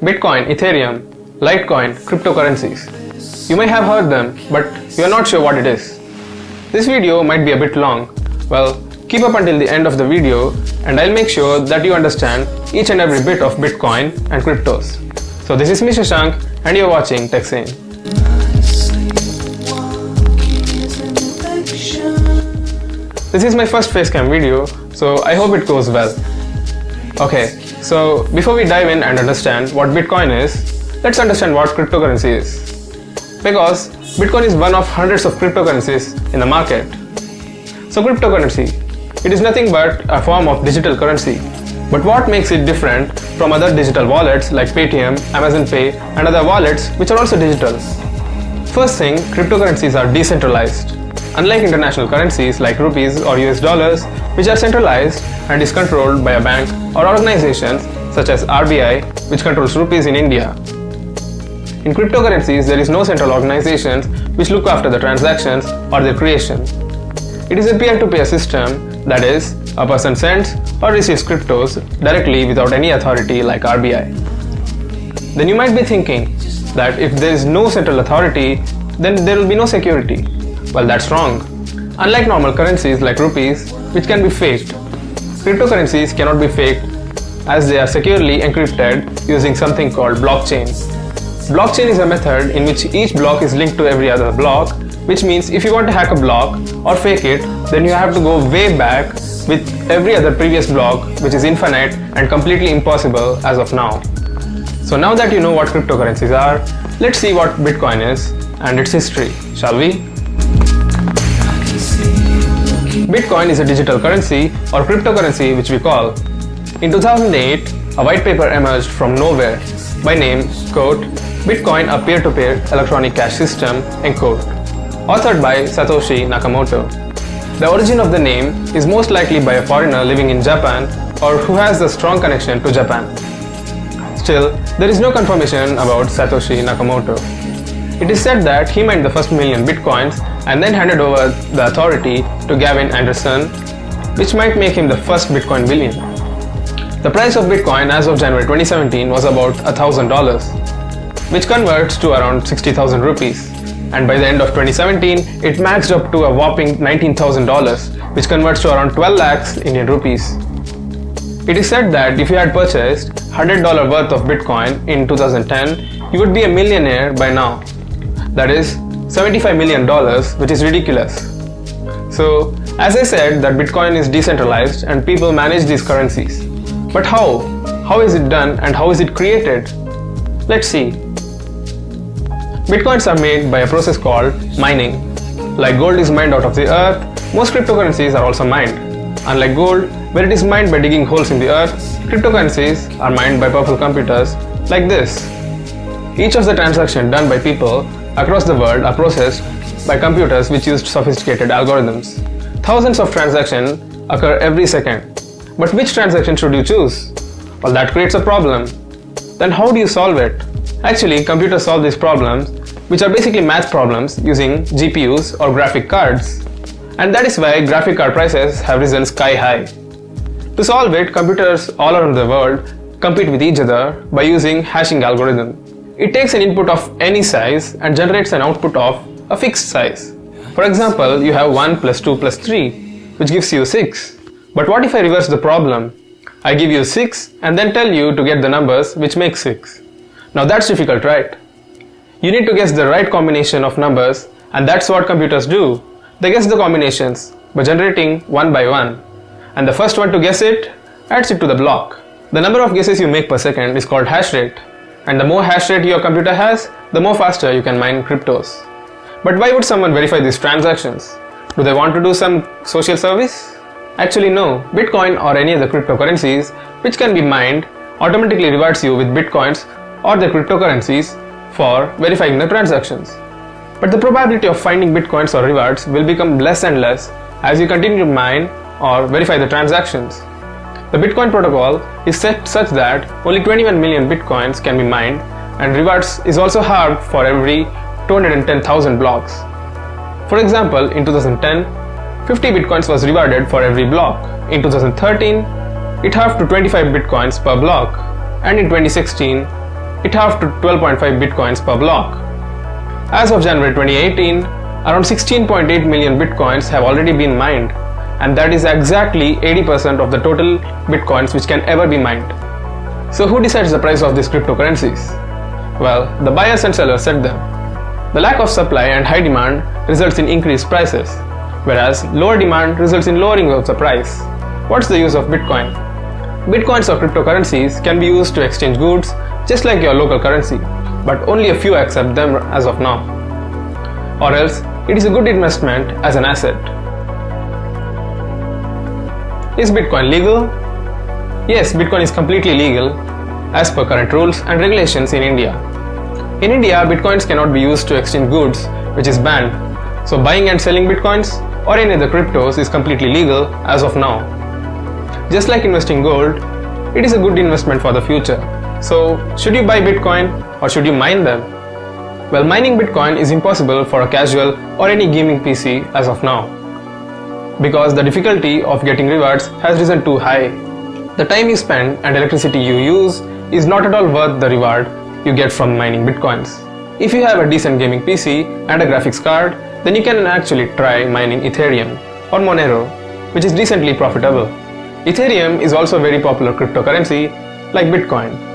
Bitcoin, Ethereum, Litecoin, cryptocurrencies. You may have heard them, but you are not sure what it is. This video might be a bit long. Well, keep up until the end of the video and I'll make sure that you understand each and every bit of Bitcoin and cryptos. So this is Mr. Shank and you're watching Sane. This is my first facecam video, so I hope it goes well. Okay, so before we dive in and understand what Bitcoin is, let's understand what cryptocurrency is. Because Bitcoin is one of hundreds of cryptocurrencies in the market. So cryptocurrency, it is nothing but a form of digital currency. But what makes it different from other digital wallets like Paytm, Amazon Pay and other wallets which are also digital? First thing, cryptocurrencies are decentralized. Unlike international currencies like rupees or US dollars, which are centralized and is controlled by a bank or organizations such as RBI, which controls rupees in India. In cryptocurrencies, there is no central organizations which look after the transactions or their creation. It is a peer-to-peer system, that is, a person sends or receives cryptos directly without any authority like RBI. Then you might be thinking that if there is no central authority, then there will be no security. Well, that's wrong. Unlike normal currencies like rupees, which can be faked, cryptocurrencies cannot be faked as they are securely encrypted using something called blockchain. Blockchain is a method in which each block is linked to every other block, which means if you want to hack a block or fake it, then you have to go way back with every other previous block, which is infinite and completely impossible as of now. So now that you know what cryptocurrencies are, let's see what Bitcoin is and its history, shall we? Bitcoin is a digital currency or cryptocurrency which we call. In 2008, a white paper emerged from nowhere by name, quote, Bitcoin, a peer-to-peer electronic cash system, end quote, authored by Satoshi Nakamoto. The origin of the name is most likely by a foreigner living in Japan or who has a strong connection to Japan. Still, there is no confirmation about Satoshi Nakamoto. It is said that he mined the first million bitcoins and then handed over the authority to Gavin Anderson, which might make him the first Bitcoin billion. The price of Bitcoin as of January 2017 was about $1,000, which converts to around 60,000 rupees. And by the end of 2017, it maxed up to a whopping $19,000, which converts to around 12 lakhs Indian rupees. It is said that if you had purchased $100 worth of Bitcoin in 2010, you would be a millionaire by now. That is $75 million, which is ridiculous. So, as I said, that Bitcoin is decentralized and people manage these currencies. But how? How is it done and how is it created? Let's see. Bitcoins are made by a process called mining. Like gold is mined out of the earth, most cryptocurrencies are also mined. Unlike gold, where it is mined by digging holes in the earth, cryptocurrencies are mined by powerful computers like this. Each of the transactions done by people across the world are processed by computers which use sophisticated algorithms. Thousands of transactions occur every second. But which transaction should you choose? Well, that creates a problem. Then how do you solve it? Actually, computers solve these problems, which are basically math problems using GPUs or graphic cards. And that is why graphic card prices have risen sky high. To solve it, computers all around the world compete with each other by using hashing algorithm. It takes an input of any size and generates an output of a fixed size. For example, you have 1 plus 2 plus 3, which gives you 6. But what if I reverse the problem? I give you 6 and then tell you to get the numbers which make 6. Now that's difficult, right? You need to guess the right combination of numbers, and that's what computers do. They guess the combinations by generating one by one. And the first one to guess it adds it to the block. The number of guesses you make per second is called hash rate. And the more hash rate your computer has, the more faster you can mine cryptos. But why would someone verify these transactions? Do they want to do some social service? Actually no. Bitcoin or any other cryptocurrencies which can be mined automatically rewards you with bitcoins or the cryptocurrencies for verifying the transactions. But the probability of finding bitcoins or rewards will become less and less as you continue to mine or verify the transactions. The Bitcoin protocol is set such that only 21 million bitcoins can be mined, and rewards is also halved for every 210,000 blocks. For example, in 2010, 50 bitcoins was rewarded for every block. In 2013, it halved to 25 bitcoins per block, and in 2016, it halved to 12.5 bitcoins per block. As of January 2018, around 16.8 million bitcoins have already been mined, and that is exactly 80% of the total bitcoins which can ever be mined. So who decides the price of these cryptocurrencies? Well, the buyers and sellers set them. The lack of supply and high demand results in increased prices, whereas lower demand results in lowering of the price. What's the use of Bitcoin? Bitcoins or cryptocurrencies can be used to exchange goods just like your local currency, but only a few accept them as of now. Or else, it is a good investment as an asset. Is Bitcoin legal? Yes, Bitcoin is completely legal as per current rules and regulations in India. In India, Bitcoins cannot be used to exchange goods, which is banned. So buying and selling Bitcoins or any other cryptos is completely legal as of now. Just like investing gold, it is a good investment for the future. So should you buy Bitcoin or should you mine them? Well, mining Bitcoin is impossible for a casual or any gaming PC as of now, because the difficulty of getting rewards has risen too high. The time you spend and electricity you use is not at all worth the reward you get from mining Bitcoins. If you have a decent gaming PC and a graphics card, then you can actually try mining Ethereum or Monero, which is decently profitable. Ethereum is also a very popular cryptocurrency like Bitcoin.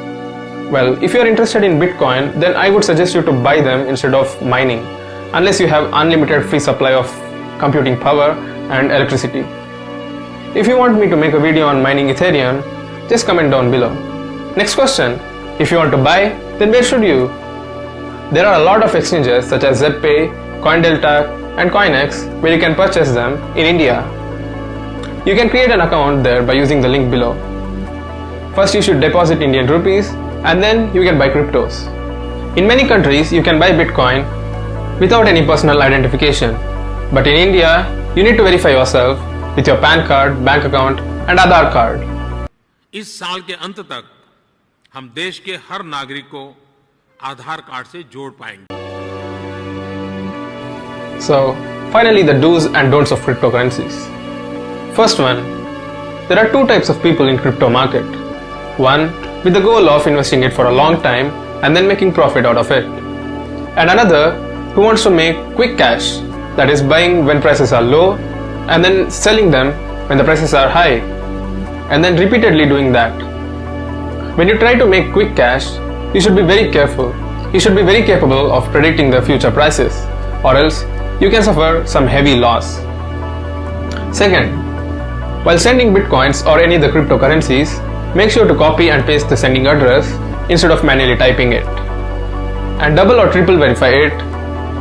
Well, if you are interested in Bitcoin, then I would suggest you to buy them instead of mining, unless you have unlimited free supply of computing power and electricity. If you want me to make a video on mining Ethereum, just comment down below. Next question, if you want to buy, then where should you? There are a lot of exchanges such as ZPay, CoinDelta and CoinEx where you can purchase them in India. You can create an account there by using the link below. First you should deposit Indian rupees and then you can buy cryptos. In many countries you can buy Bitcoin without any personal identification, but in India you need to verify yourself with your PAN card, bank account and Aadhaar card. इस साल के अंत तक हम देश के हर नागरिक को आधार कार्ड से जोड़ पाएंगे. So, finally the do's and don'ts of cryptocurrencies. First one, there are two types of people in crypto market. One with the goal of investing it for a long time and then making profit out of it. And another who wants to make quick cash, that is buying when prices are low and then selling them when the prices are high, and then repeatedly doing that. When you try to make quick cash, you should be very careful. You should be very capable of predicting the future prices, or else you can suffer some heavy loss. Second, while sending Bitcoins or any other cryptocurrencies, make sure to copy and paste the sending address instead of manually typing it. And double or triple verify it.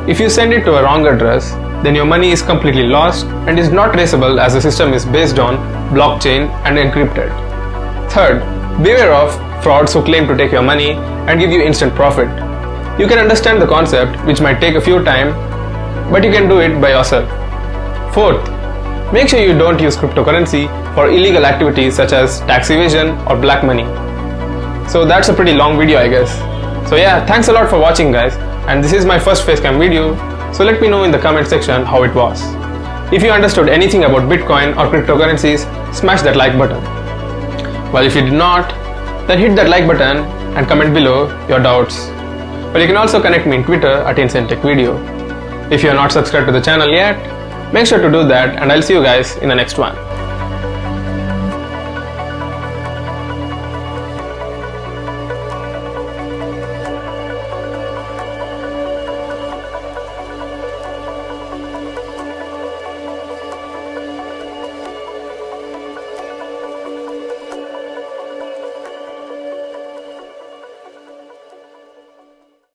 If you send it to a wrong address, then your money is completely lost and is not traceable as the system is based on blockchain and encrypted. Third, beware of frauds who claim to take your money and give you instant profit. You can understand the concept, which might take a few time, but you can do it by yourself. Fourth, make sure you don't use cryptocurrency for illegal activities such as tax evasion or black money. So that's a pretty long video, I guess. So yeah, thanks a lot for watching, guys, and this is my first facecam video, so let me know in the comment section how it was. If you understood anything about Bitcoin or cryptocurrencies, smash that like button. Well, if you did not, then hit that like button and comment below your doubts. Well, you can also connect me on Twitter at InsaneTechVideo. If you are not subscribed to the channel yet, make sure to do that, and I'll see you guys in the next one.